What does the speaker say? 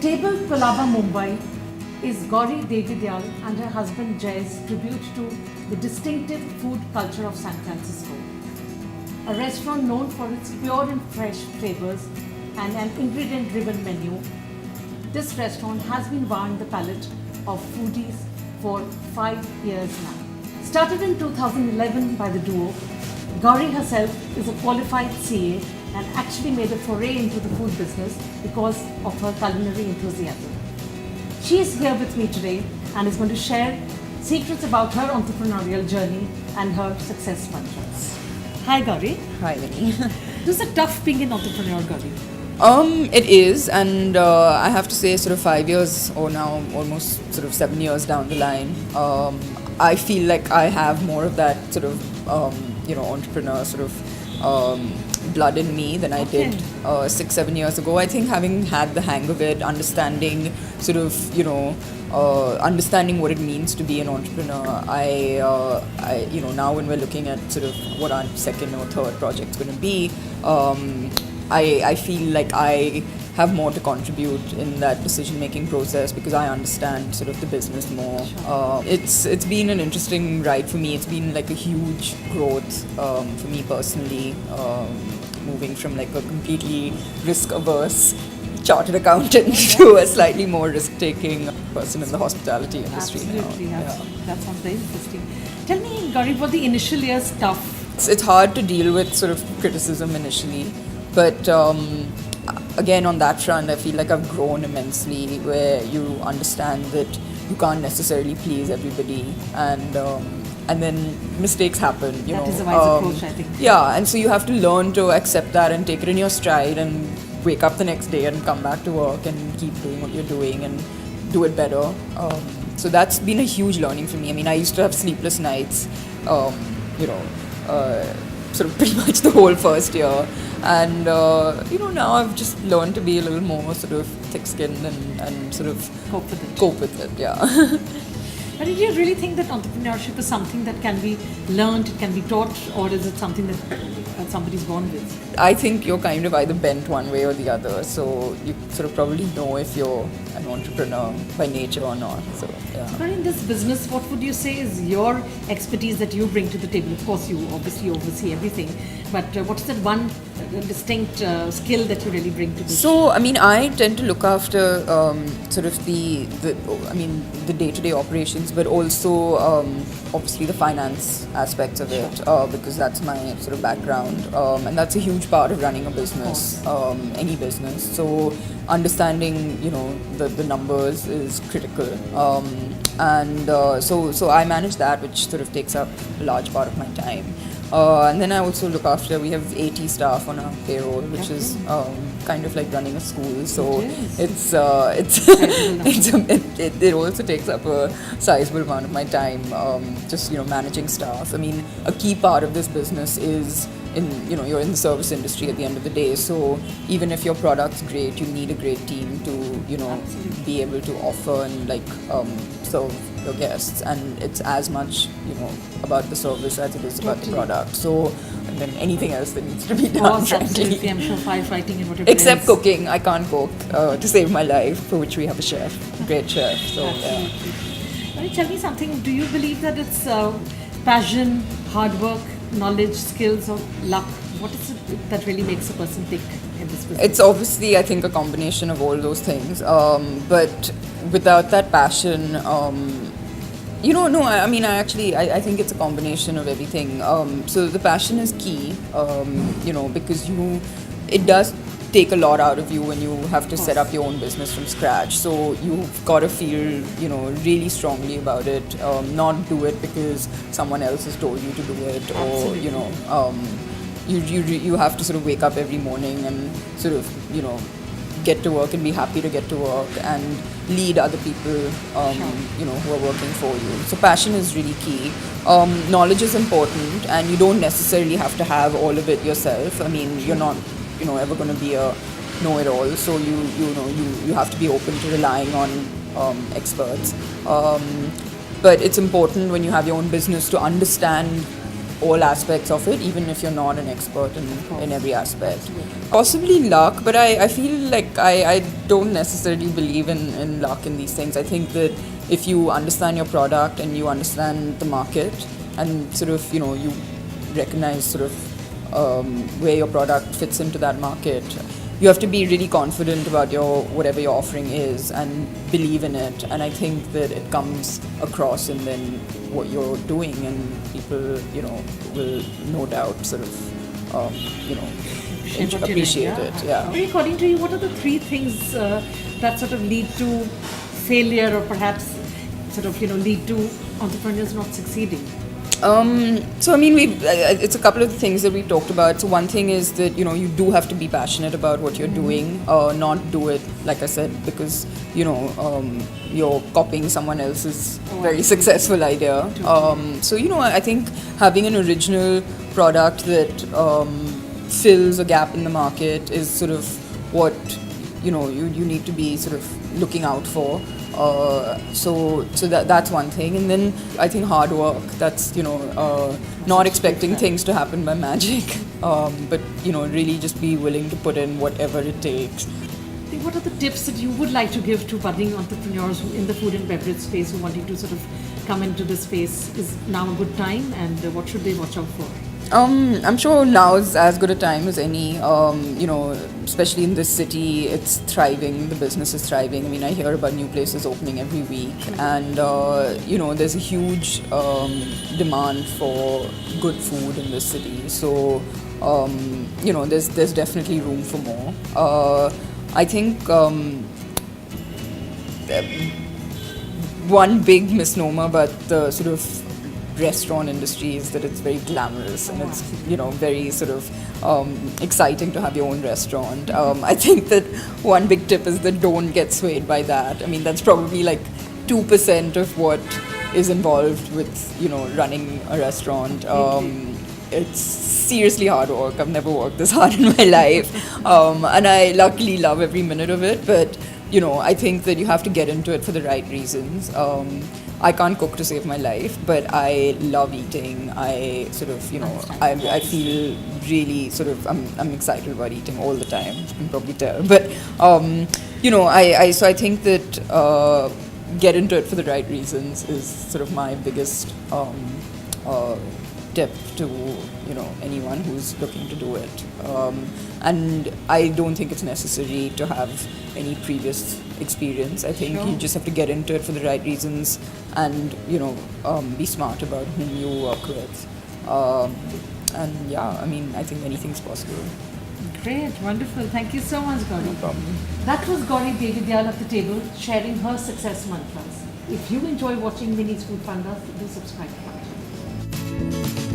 Table Palava Mumbai is Gauri Devidayal and her husband Jay's tribute to the distinctive food culture of San Francisco. A restaurant known for its pure and fresh flavors and an ingredient-driven menu, this restaurant has been wowing the palate of foodies for 5 years now. Started in 2011 by the duo, Gauri herself is a qualified CA and actually made a foray into the food business because of her culinary enthusiasm. She is here with me today and is going to share secrets about her entrepreneurial journey and her success mantras. Hi Gauri. Hi, Vinny. This is a tough being an entrepreneur, Gauri. It is, and I have to say, sort of 5 years or now almost sort of 7 years down the line, I feel like I have more of that sort of entrepreneur sort of blood in me than I did 6-7 years ago. I think having had the hang of it, understanding sort of understanding what it means to be an entrepreneur, I now when we're looking at sort of what our second or third project's going to be, I feel like I have more to contribute in that decision-making process because I understand sort of the business more. Sure. It's been an interesting ride for me. It's been like a huge growth for me personally, moving from like a completely risk-averse chartered accountant to a slightly more risk-taking person in the hospitality industry. Absolutely, now. that sounds very interesting. Tell me, Gauri, were the initial years tough? It's hard to deal with sort of criticism initially, but again on that front I feel like I've grown immensely where you understand that you can't necessarily please everybody and then mistakes happen, That is a wise approach, I think. Yeah, and so you have to learn to accept that and take it in your stride and wake up the next day and come back to work and keep doing what you're doing and do it better. So that's been a huge learning for me. I mean, I used to have sleepless nights, sort of pretty much the whole first year. And, now I've just learned to be a little more sort of thick-skinned and sort of cope with it, yeah. But do you really think that entrepreneurship is something that can be learned, it can be taught, or is it something that somebody's born with? I think you're kind of either bent one way or the other, so you sort of probably know if you're an entrepreneur by nature or not. So, yeah. But in this business, what would you say is your expertise that you bring to the table? Of course, you obviously oversee everything, but what is that one distinct skill that you really bring to this? So, I mean, I tend to look after sort of the day-to-day operations, but also obviously the finance aspects of it, because that's my sort of background, and that's a huge part of running a business, any business. So understanding, the numbers is critical, so I manage that, which sort of takes up a large part of my time. And then I also look after, we have 80 staff on our payroll, which is kind of like running a school. So it also takes up a sizable amount of my time, just managing staff. I mean, a key part of this business is you're in the service industry at the end of the day. So even if your product's great, you need a great team to be able to offer and serve your guests, and it's as much about the service as it is about the product. So and then anything else that needs to be done, absolutely. I'm sure firefighting and whatever. Except cooking, I can't cook to save my life, for which we have a chef, a great chef. So absolutely. Yeah. Tell me something. Do you believe that it's passion, hard work, knowledge, skills, or luck? What is it that really makes a person tick in this business? It's obviously, I think, a combination of all those things. But without that passion, I think it's a combination of everything. So the passion is key, because it does take a lot out of you when you have to set up your own business from scratch. So you've got to feel, really strongly about it, not do it because someone else has told you to do it, absolutely. or, you have to sort of wake up every morning and sort of, get to work and be happy to get to work and lead other people, who are working for you. So passion is really key. Knowledge is important, and you don't necessarily have to have all of it yourself. I mean, you're not, ever going to be a know-it-all. So you have to be open to relying on experts. But it's important when you have your own business to understand all aspects of it, even if you're not an expert in every aspect. Possibly luck, but I feel like I don't necessarily believe in luck in these things. I think that if you understand your product and you understand the market and sort of, you recognize sort of where your product fits into that market, you have to be really confident about whatever your offering is and believe in it. And I think that it comes across in then what you're doing, and people, will no doubt sort of, appreciate it. Yeah. According to you, what are the three things that sort of lead to failure, or perhaps sort of, lead to entrepreneurs not succeeding? So I mean, it's a couple of things that we talked about. So one thing is that you do have to be passionate about what you're doing, not do it, like I said, because you're copying someone else's very successful idea. So I think having an original product that fills a gap in the market is sort of what you need to be sort of looking out for. So that's one thing, and then I think hard work. That's not expecting things to happen by magic, but really just be willing to put in whatever it takes. What are the tips that you would like to give to budding entrepreneurs in the food and beverage space who wanting to sort of come into this space? Is now a good time, and what should they watch out for? I'm sure now is as good a time as any. Especially in this city, it's thriving. The business is thriving. I mean, I hear about new places opening every week, and there's a huge demand for good food in this city. So there's definitely room for more. I think one big misnomer about the sort of restaurant industry is that it's very glamorous and it's very sort of exciting to have your own restaurant. I think that one big tip is that don't get swayed by that. I mean, that's probably like 2% of what is involved with running a restaurant. It's seriously hard work. I've never worked this hard in my life, and I luckily love every minute of it. But I think that you have to get into it for the right reasons. I can't cook to save my life, but I love eating. I sort of, I feel really sort of, I'm excited about eating all the time. You can probably tell. But, so I think that get into it for the right reasons is sort of my biggest tip to anyone who's looking to do it. And I don't think it's necessary to have any previous experience. I think you just have to get into it for the right reasons and be smart about whom you work with. And yeah, I mean, I think anything's possible. Great, wonderful. Thank you so much, Gauri. No problem. That was Gauri Devidayal at the table sharing her success mantras. If you enjoy watching Minnie's Food Pandas, do subscribe to our channel.